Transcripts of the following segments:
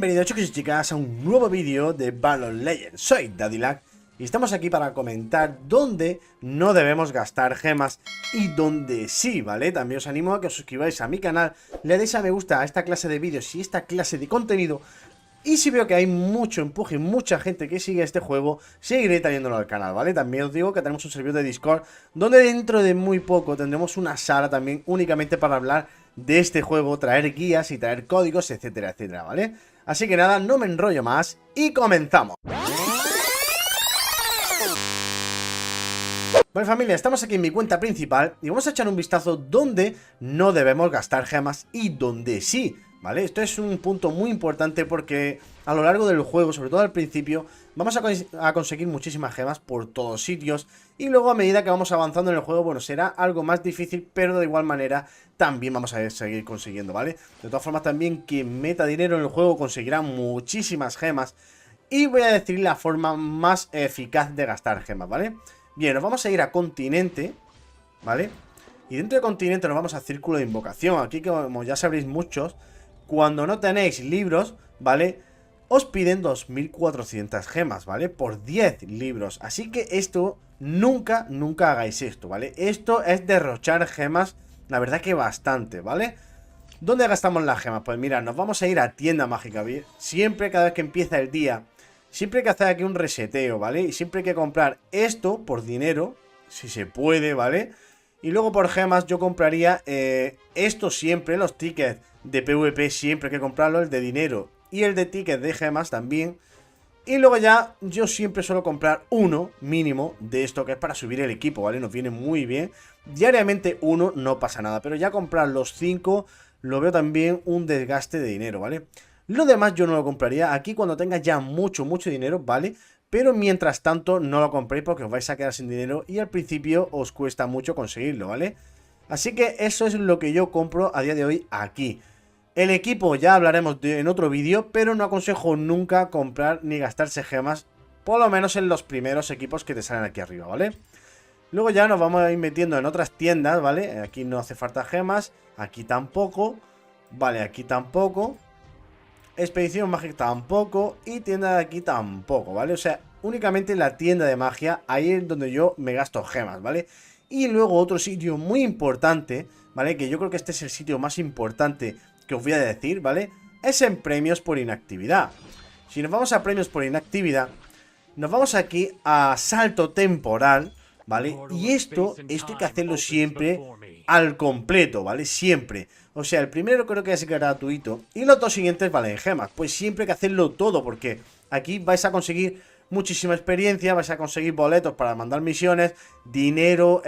Bienvenidos chicos y chicas a un nuevo vídeo de Valorant Legends. Soy Daddylag y estamos aquí para comentar dónde no debemos gastar gemas y dónde sí, ¿vale? También os animo a que os suscribáis a mi canal, le deis a me gusta a esta clase de vídeos y esta clase de contenido. Y si veo que hay mucho empuje, mucha gente que sigue este juego, seguiré trayéndolo al canal, ¿vale? También os digo que tenemos un servidor de Discord donde dentro de muy poco tendremos una sala también únicamente para hablar de este juego, traer guías y traer códigos, etcétera, etcétera, ¿vale? Así que nada, no me enrollo más y comenzamos. Bueno familia, estamos aquí en mi cuenta principal y vamos a echar un vistazo donde no debemos gastar gemas y donde sí, ¿vale? Esto es un punto muy importante porque a lo largo del juego, sobre todo al principio, vamos a conseguir muchísimas gemas por todos sitios y luego a medida que vamos avanzando en el juego, bueno, será algo más difícil, pero de igual manera también vamos a seguir consiguiendo, ¿vale? De todas formas también quien meta dinero en el juego conseguirá muchísimas gemas y voy a decir la forma más eficaz de gastar gemas, ¿vale? Bien, nos vamos a ir a continente, ¿vale? Y dentro de continente nos vamos a círculo de invocación. Aquí, como ya sabréis muchos, cuando no tenéis libros, ¿vale? Os piden 2400 gemas, ¿vale? Por 10 libros. Así que esto, nunca hagáis esto, ¿vale? Esto es derrochar gemas, la verdad que bastante, ¿vale? ¿Dónde gastamos las gemas? Pues mira, nos vamos a ir a tienda mágica, ¿vale? Siempre, cada vez que empieza el día, siempre hay que hacer aquí un reseteo, ¿vale? Y siempre hay que comprar esto por dinero, si se puede, ¿vale? Y luego por gemas yo compraría esto siempre, los tickets de PvP siempre hay que comprarlo, el de dinero y el de tickets de gemas también. Y luego ya yo siempre suelo comprar uno mínimo de esto que es para subir el equipo, ¿vale? Nos viene muy bien. Diariamente uno no pasa nada, pero ya comprar los 5 lo veo también un desgaste de dinero, ¿vale? Lo demás yo no lo compraría aquí cuando tenga ya mucho dinero, ¿vale? Pero mientras tanto no lo compréis porque os vais a quedar sin dinero y al principio os cuesta mucho conseguirlo, ¿vale? Así que eso es lo que yo compro a día de hoy aquí. El equipo ya hablaremos en otro vídeo, pero no aconsejo nunca comprar ni gastarse gemas, por lo menos en los primeros equipos que te salen aquí arriba, ¿vale? Luego ya nos vamos a ir metiendo en otras tiendas, ¿vale? Aquí no hace falta gemas, aquí tampoco, vale, aquí tampoco. Expedición mágica tampoco y tienda de aquí tampoco, ¿vale? O sea, únicamente la tienda de magia, ahí es donde yo me gasto gemas, ¿vale? Y luego otro sitio muy importante, ¿vale? Que yo creo que este es el sitio más importante que os voy a decir, ¿vale? Es en premios por inactividad. Si nos vamos a premios por inactividad, nos vamos aquí a salto temporal, ¿vale? Y esto hay que hacerlo siempre al completo, ¿vale? Siempre. O sea, el primero creo que es gratuito y los dos siguientes valen gemas. Pues siempre hay que hacerlo todo porque aquí vais a conseguir muchísima experiencia, vais a conseguir boletos para mandar misiones, dinero,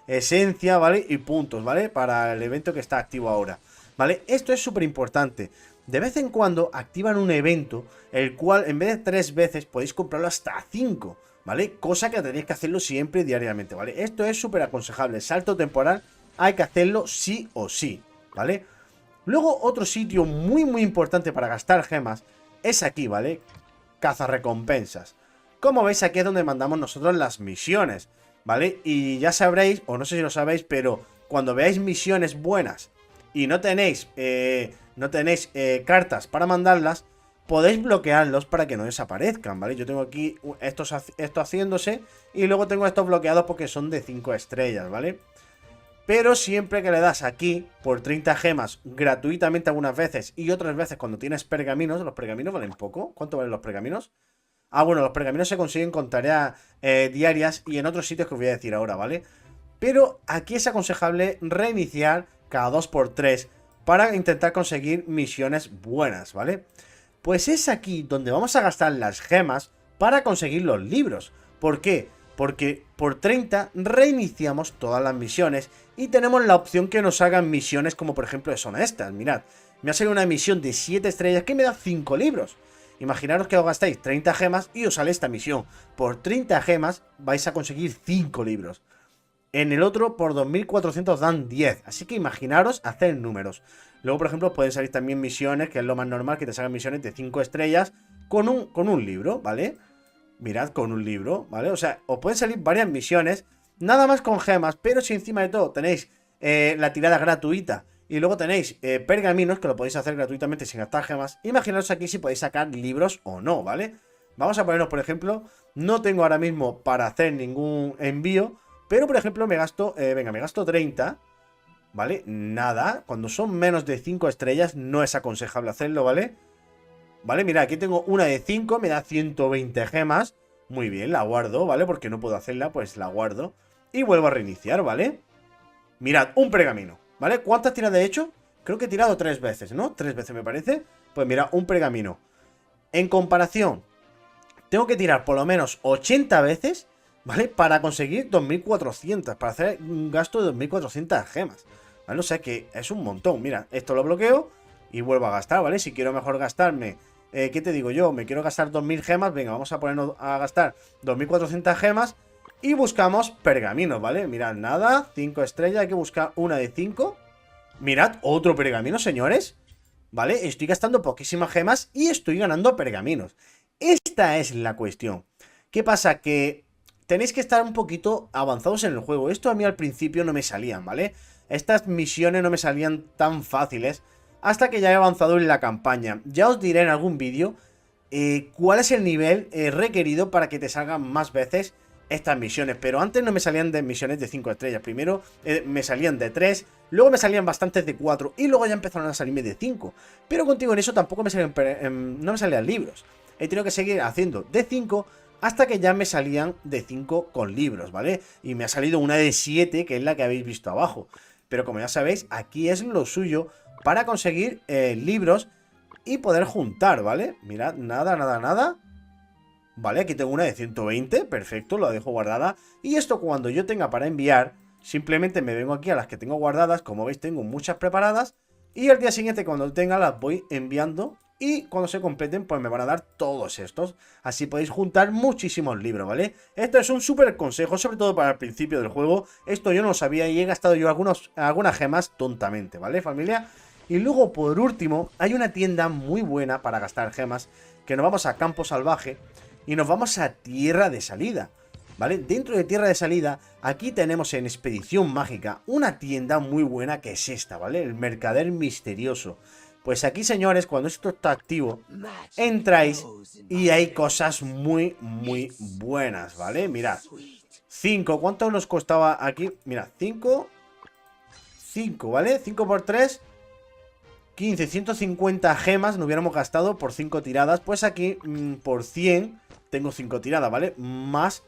esencia, ¿vale? Y puntos, ¿vale? Para el evento que está activo ahora, ¿vale? Esto es súper importante. De vez en cuando activan un evento, el cual en vez de 3 veces podéis comprarlo hasta 5, ¿vale? Cosa que tenéis que hacerlo siempre diariamente, ¿vale? Esto es súper aconsejable. Salto temporal hay que hacerlo sí o sí, ¿vale? Luego otro sitio muy importante para gastar gemas es aquí, ¿vale? Cazarrecompensas. Como veis, aquí es donde mandamos nosotros las misiones, ¿vale? Y ya sabréis, o no sé si lo sabéis, pero cuando veáis misiones buenas y no tenéis cartas para mandarlas, podéis bloquearlos para que no desaparezcan, ¿vale? Yo tengo aquí esto haciéndose y luego tengo estos bloqueados porque son de 5 estrellas, ¿vale? Pero siempre que le das aquí por 30 gemas gratuitamente algunas veces y otras veces cuando tienes pergaminos, los pergaminos valen poco. ¿Cuánto valen los pergaminos? Ah, bueno, los pergaminos se consiguen con tareas diarias y en otros sitios que os voy a decir ahora, ¿vale? Pero aquí es aconsejable reiniciar cada 2×3 para intentar conseguir misiones buenas, ¿vale? Pues es aquí donde vamos a gastar las gemas para conseguir los libros. ¿Por qué? Porque por 30 reiniciamos todas las misiones y tenemos la opción que nos hagan misiones como por ejemplo son estas. Mirad, me ha salido una misión de 7 estrellas que me da 5 libros. Imaginaros que os gastáis 30 gemas y os sale esta misión. Por 30 gemas vais a conseguir 5 libros. En el otro por 2400 dan 10. Así que imaginaros hacer números. Luego por ejemplo pueden salir también misiones, que es lo más normal, que te salgan misiones de 5 estrellas con un libro, ¿vale? Mirad, con un libro, ¿vale? O sea, os pueden salir varias misiones, nada más con gemas, pero si encima de todo tenéis la tirada gratuita Y luego tenéis pergaminos, que lo podéis hacer gratuitamente sin gastar gemas. Imaginaos aquí si podéis sacar libros o no, ¿vale? Vamos a ponernos, por ejemplo, no tengo ahora mismo para hacer ningún envío, pero por ejemplo me gasto, me gasto 30, ¿vale? Nada, cuando son menos de 5 estrellas no es aconsejable hacerlo, ¿vale? Vale, mira, aquí tengo una de 5, me da 120 gemas. Muy bien, la guardo, ¿vale? Porque no puedo hacerla, pues la guardo. Y vuelvo a reiniciar, ¿vale? Mirad, un pergamino, ¿vale? ¿Cuántas tiradas he hecho? Creo que he tirado 3 veces, ¿no? 3 veces me parece. Pues mira, un pergamino. En comparación, tengo que tirar por lo menos 80 veces, ¿vale? Para conseguir 2400, para hacer un gasto de 2400 gemas, ¿vale? O sea que es un montón. Mira, esto lo bloqueo y vuelvo a gastar, ¿vale? Si quiero mejor gastarme, ¿qué te digo yo? Me quiero gastar 2000 gemas, venga, vamos a ponernos a gastar 2400 gemas. Y buscamos pergaminos, ¿vale? Mirad, nada, 5 estrellas, hay que buscar una de 5. Mirad, otro pergamino, señores. ¿Vale? Estoy gastando poquísimas gemas y estoy ganando pergaminos. Esta es la cuestión. ¿Qué pasa? Que tenéis que estar un poquito avanzados en el juego. Esto a mí al principio no me salían, ¿vale? Estas misiones no me salían tan fáciles hasta que ya he avanzado en la campaña. Ya os diré en algún vídeo cuál es el nivel requerido para que te salgan más veces estas misiones, pero antes no me salían de misiones de 5 estrellas. Primero me salían de 3, luego me salían bastantes de 4 y luego ya empezaron a salirme de 5. Pero contigo en eso tampoco me salían, no me salían libros. He tenido que seguir haciendo de 5 hasta que ya me salían de 5 con libros, ¿vale? Y me ha salido una de 7, que es la que habéis visto abajo. Pero como ya sabéis, aquí es lo suyo para conseguir libros y poder juntar, ¿vale? Mirad, nada, nada, nada. Vale, aquí tengo una de 120, perfecto, la dejo guardada. Y esto cuando yo tenga para enviar, simplemente me vengo aquí a las que tengo guardadas. Como veis tengo muchas preparadas. Y el día siguiente cuando tenga las voy enviando. Y cuando se completen pues me van a dar todos estos. Así podéis juntar muchísimos libros, ¿vale? Esto es un súper consejo, sobre todo para el principio del juego. Esto yo no lo sabía y he gastado yo algunas gemas tontamente, ¿vale, familia? Y luego por último hay una tienda muy buena para gastar gemas, que nos vamos a Campo Salvaje. Y nos vamos a Tierra de Salida, ¿vale? Dentro de Tierra de Salida, aquí tenemos en Expedición Mágica una tienda muy buena que es esta, ¿vale? El Mercader Misterioso. Pues aquí, señores, cuando esto está activo, entráis y hay cosas muy, muy buenas, ¿vale? Mirad, 5, ¿cuánto nos costaba aquí? Mirad, 5, ¿vale? 5 por 3... 15, 150 gemas nos hubiéramos gastado por 5 tiradas. Pues aquí por 100 tengo 5 tiradas, ¿vale? Más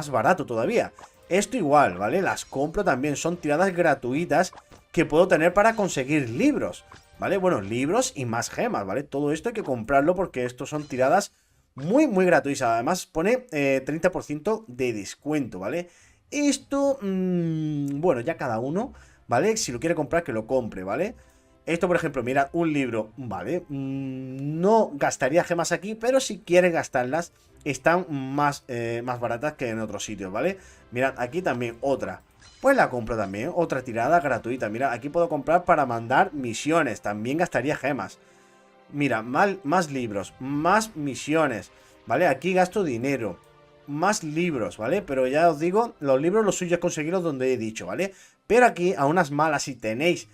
barato todavía. Esto igual, ¿vale? Las compro también, son tiradas gratuitas que puedo tener para conseguir libros, ¿vale? Bueno, libros y más gemas, ¿vale? Todo esto hay que comprarlo porque estos son tiradas muy, muy gratuitas. Además pone 30% de descuento, ¿vale? Esto, bueno, ya cada uno, ¿vale? Si lo quiere comprar, que lo compre, ¿vale? Esto, por ejemplo, mirad, un libro, vale, no gastaría gemas aquí, pero si quieren gastarlas, están más baratas que en otros sitios, ¿vale? Mirad, aquí también otra, pues la compro también, otra tirada gratuita. Mirad, aquí puedo comprar para mandar misiones, también gastaría gemas. Mira, más libros, más misiones, ¿vale? Aquí gasto dinero, más libros, ¿vale? Pero ya os digo, los libros lo suyo es conseguirlos donde he dicho, ¿vale? Pero aquí, a unas malas, si tenéis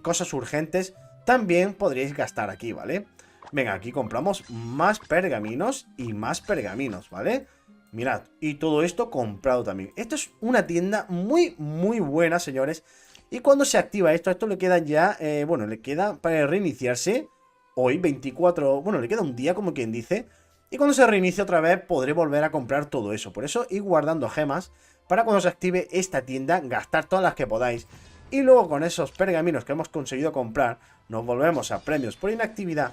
cosas urgentes, también podríais gastar aquí, ¿vale? Venga, aquí compramos más pergaminos y más pergaminos, ¿vale? Mirad, y todo esto comprado también. Esto es una tienda muy, muy buena, señores. Y cuando se activa esto le queda ya, bueno, le queda para reiniciarse hoy, 24, bueno, le queda un día, como quien dice. Y cuando se reinicie otra vez, podré volver a comprar todo eso. Por eso, ir guardando gemas para cuando se active esta tienda, gastar todas las que podáis. Y luego con esos pergaminos que hemos conseguido comprar, nos volvemos a premios por inactividad.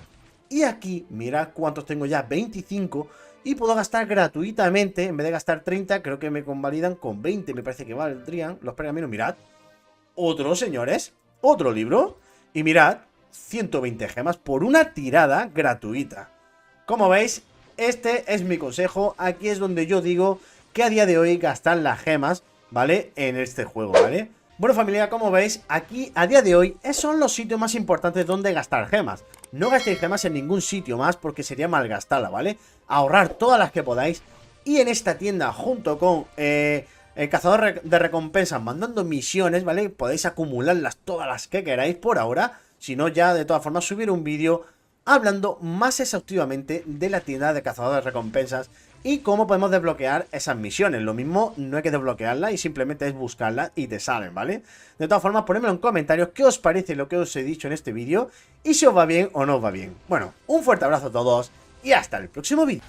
Y aquí, mirad cuántos tengo ya, 25. Y puedo gastar gratuitamente, en vez de gastar 30, creo que me convalidan con 20. Me parece que valdrían los pergaminos, mirad. Otro, señores, otro libro. Y mirad, 120 gemas por una tirada gratuita. Como veis, este es mi consejo. Aquí es donde yo digo que a día de hoy gastar las gemas, ¿vale? En este juego, ¿vale? Bueno, familia, como veis, aquí a día de hoy son los sitios más importantes donde gastar gemas. No gastéis gemas en ningún sitio más porque sería malgastarla, ¿vale? Ahorrar todas las que podáis. Y en esta tienda, junto con el cazador de recompensas mandando misiones, ¿vale? Podéis acumularlas todas las que queráis por ahora. Si no, ya de todas formas subiré un vídeo hablando más exhaustivamente de la tienda de cazador de recompensas y cómo podemos desbloquear esas misiones. Lo mismo, no hay que desbloquearlas y simplemente es buscarlas y te salen, ¿vale? De todas formas, ponedmelo en comentarios qué os parece lo que os he dicho en este vídeo y si os va bien o no os va bien. Bueno, un fuerte abrazo a todos y hasta el próximo vídeo.